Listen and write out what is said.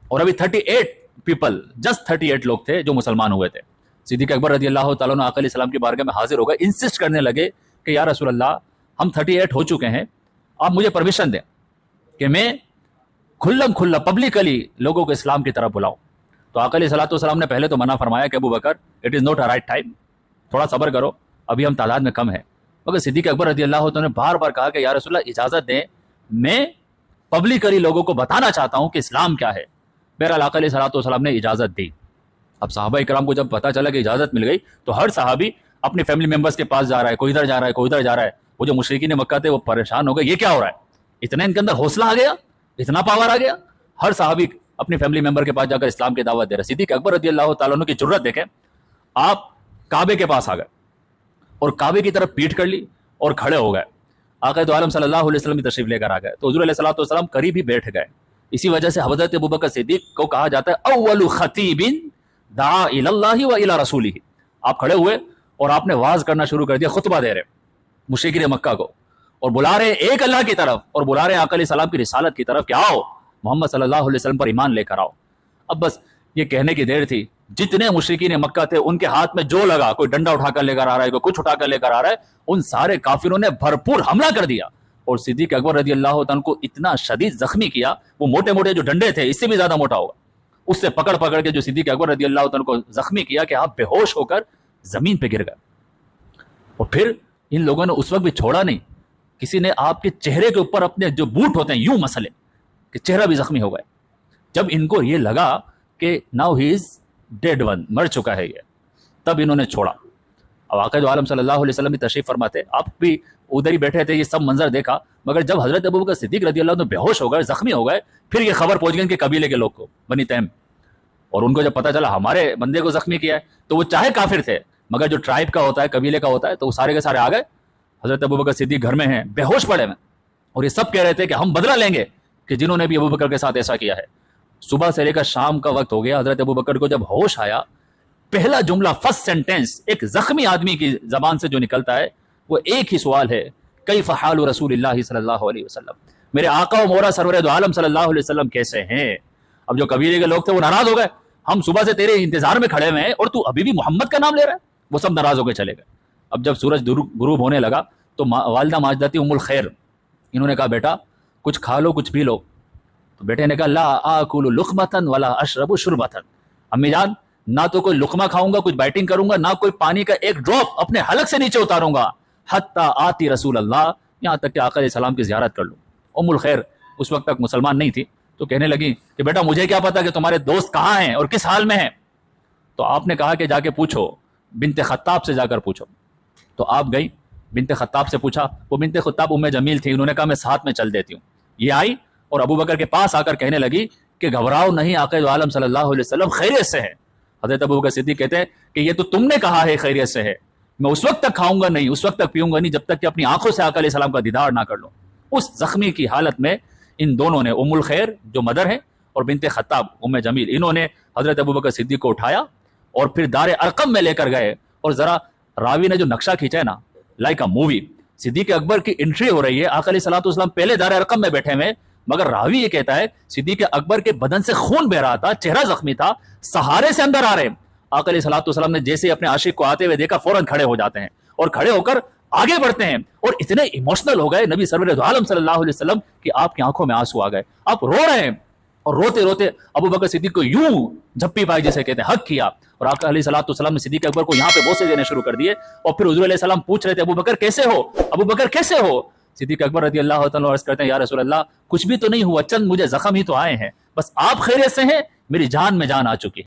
और अभी 38 people, just 38 लोग थे जो मुसलमान हुए थे। सिद्दीक़ अकबर रज़ी अल्लाह तआला अन्हु आका अलैहि सलाम की बारगाह में हाजिर हो गए, इंसिस्ट करने लगे कि या रसूल अल्लाह, हम 38 हो चुके हैं, आप मुझे परमिशन दें कि मैं खुल्लम खुल्ला पब्लिकली लोगों को इस्लाम की तरफ बुलाऊं। तो आका अलैहि सलाम ने पहले तो मना फरमाया कि Abu Bakr, it is not a right time, थोड़ा सब्र करो, अभी हम तादाद में कम है। मगर सिद्दीक़ अकबर रज़ी अल्लाह तआला ने बार बार कहा कि या रसूल अल्लाह, इजाज़त दें, मैं पब्लिकली लोगों को बताना चाहता हूं कि इस्लाम क्या है। बहरहाल आका अलैहि सलाम ने इजाज़त दी। अब सहाबा इकराम को जब पता चला कि इजाज़त मिल गई तो हर सहाबी अपने फैमिली मेंबर्स के पास जा रहा है, कोई इधर जा रहा है, कोई उधर जा रहा है। वो जो मुशरिकीन मक्का थे वो परेशान हो गए, ये क्या हो रहा है, इतना इनके अंदर हौसला आ गया, इतना पावर आ गया। हर सहाबी अपने फैमिली मेंबर के पास जाकर इस्लाम की दावत दे रहे। सिद्दीक़ अकबर रज़ी अल्लाह तआला अन्हु की जुर्रत देखें, आप काबे के पास आ गए और काबे की तरफ पीठ कर ली और खड़े हो गए। आक़ाए दो आलम सल्लल्लाहु अलैहि वसल्लम की तशरीफ लेकर आ गए तो हुज़ूर अलैहिस्सलातु वस्सलाम करीब ही बैठ गए। इसी वजह से हज़रत अबू बकर सिद्दीक़ को कहा जाता है अव्वलु खतीबिन दा इलल्लाहि व इला रसूलिही। आप खड़े हुए और आपने वाज करना शुरू कर दिया, खुतबा दे रहे मुशरिकीन मक्का को, और बुला रहे एक अल्लाह की तरफ, और बुला रहे आका अलैहि सलाम की रिसालत की तरफ कि आओ मोहम्मद सल्लल्लाहु अलैहि वसल्लम पर ईमान लेकर आओ। अब बस ये कहने की देर थी, जितने मुशरिकीन मक्का थे उनके हाथ में जो लगा, कोई डंडा उठाकर लेकर आ रहा है, कोई कुछ उठाकर लेकर आ रहा है, उन सारे काफिरों ने भरपूर हमला कर दिया और सिद्दीक़ अकबर रज़ी अल्लाह तआला को इतना शदीद जख्मी किया, वो मोटे मोटे जो डंडे थे इससे भी ज्यादा मोटा होगा, उससे पकड़ पकड़ के जो सिद्दीक़ अकबर रज़ी अल्लाह तआला को जख्मी किया कि आप बेहोश होकर जमीन पे गिर गए। और फिर इन लोगों ने उस वक्त भी छोड़ा नहीं, किसी ने आपके चेहरे के ऊपर अपने जो बूट होते हैं यूं मसले कि चेहरा भी जख्मी हो गया। जब इनको ये लगा कि now he is dead one, मर चुका है ये, तब इन्होंने छोड़ा। अब आका दो आलम सल्लल्लाहु अलैहि वसल्लम की तशरीफ फरमाते, आप भी उधर ही बैठे थे, ये सब मंजर देखा। मगर जब हजरत अबू बकर सिद्दीक रज़ी अल्लाह अन्हु बेहोश हो गए, जख्मी हो गए, फिर ये खबर पहुंच गई इनके कबीले के लोग को, बनी तैम, और उनको जब पता चला हमारे बंदे को जख्मी किया है, तो वो चाहे काफिर थे मगर जो ट्राइब का होता है, कबीले का होता है, तो वो सारे के सारे आ गए। हजरत अबू बकर सिद्दीक घर में हैं, बेहोश पड़े हैं, और ये सब कह रहे थे कि हम बदला लेंगे कि जिन्होंने भी अबू बकर के साथ ऐसा किया है। सुबह से लेकर शाम का वक्त हो गया। हजरत अबू बकर को जब होश आया, पहला जुमला, फर्स्ट सेंटेंस एक जख्मी आदमी की जबान से जो निकलता है वो एक ही सवाल है, कैफ़ हालु रसूलिल्लाह सल्लल्लाहु अलैहि वसल्लम, मेरे आका व मोरा सरवर दो आलम सल्लल्लाहु अलैहि वसल्लम कैसे हैं। अब जो कबीले के लोग थे वो नाराज हो गए, हम सुबह से तेरे इंतजार में खड़े हुए हैं और तू अभी भी मोहम्मद का नाम ले रहा है। वो सब नाराज होकर चले गए। अब जब सूरज गुरूब होने लगा तो वालिदा माजदाती उम्मुल खैर, इन्होंने कहा बेटा कुछ खा लो, कुछ पी लो। तो बेटे ने कहा ला आकुलु लुक़मतन वला अशरबु शुरबतन, अम्मी जान ना तो कोई लुकमा खाऊंगा, कुछ बाइटिंग करूंगा, ना कोई पानी का एक ड्रॉप अपने हलक से नीचे उतारूंगा, हत्ता आती रसूल अल्लाह, यहाँ तक कि आका अलैहि सलाम की ज़ियारत कर लूं। उम्मुल खैर उस वक्त तक मुसलमान नहीं थी, तो कहने लगी कि बेटा मुझे क्या पता कि तुम्हारे दोस्त कहाँ हैं और किस हाल में हैं। तो आपने कहा कि जाके पूछो, बिनते खत्ताब से जाकर पूछो। तो आप गई, बिनते खत्ताब से पूछा। वो बिनते खत्ताब उम्मे जमील थी, उन्होंने कहा मैं साथ में चल देती हूँ। ये आई और अबू बकर के पास आकर कहने लगी कि घबराओ नहीं, आक़ा दो आलम सल्लल्लाहु अलैहि वसल्लम खैरियत से है। हज़रत अबू बकर सिद्दीक़ कहते हैं कि ये तो तुमने कहा है खैरियत से है, मैं उस वक्त तक खाऊंगा नहीं, उस वक्त तक पीऊंगा नहीं जब तक कि अपनी आंखों से आका अलैहि सलाम का दीदार ना कर लूं। उस जख्मी की हालत में इन दोनों ने, उम्मुल खैर जो मदर है और बिनते खत्ताब उम्मे जमील, इन्होंने हज़रत अबू बकर सिद्दीक़ को उठाया और फिर दार अरकम में लेकर गए। और जरा रावी ने जो नक्शा खींचा है ना, like a movie, Siddique Akbar की एंट्री हो रही है, आका अलैहि सलाम पहले दार अरकम में बैठे हुए, मगर रावी ये कहता है सिद्दीक़ अकबर के बदन से खून बह रहा था, चेहरा जख्मी था, सहारे से अंदर आ रहे। आका अलैहि ने जैसे अपने आशिक को आते हुए देखा फौरन खड़े हो जाते हैं और खड़े होकर आगे बढ़ते हैं और इतने इमोशनल हो गए नबी सरवर दो आलम सल्लल्लाहु अलैहि वसल्लम कि आपकी आंखों में आंसू आ गए, आप रो रहे हैं। और रोते रोते अबू बकर सिद्दीक़ को यूं झप्पी पाई जैसे कहते हैं हक किया, और आका अलैहिस्सलाम ने सिद्दीक़ अकबर को यहाँ पे बोसे देने शुरू कर दिए। और फिर हुज़ूर अलैहि सलाम पूछ रहे थे अबू बकर कैसे हो, अबू बकर कैसे हो। सिद्दीक़ अकबर रज़ी अल्लाह तआला अर्ज़ करते हैं या रसूल अल्लाह कुछ भी तो नहीं हुआ, चंद मुझे जख्म ही तो आए हैं, बस आप खैरियत से हैं, मेरी जान में जान आ चुकी है।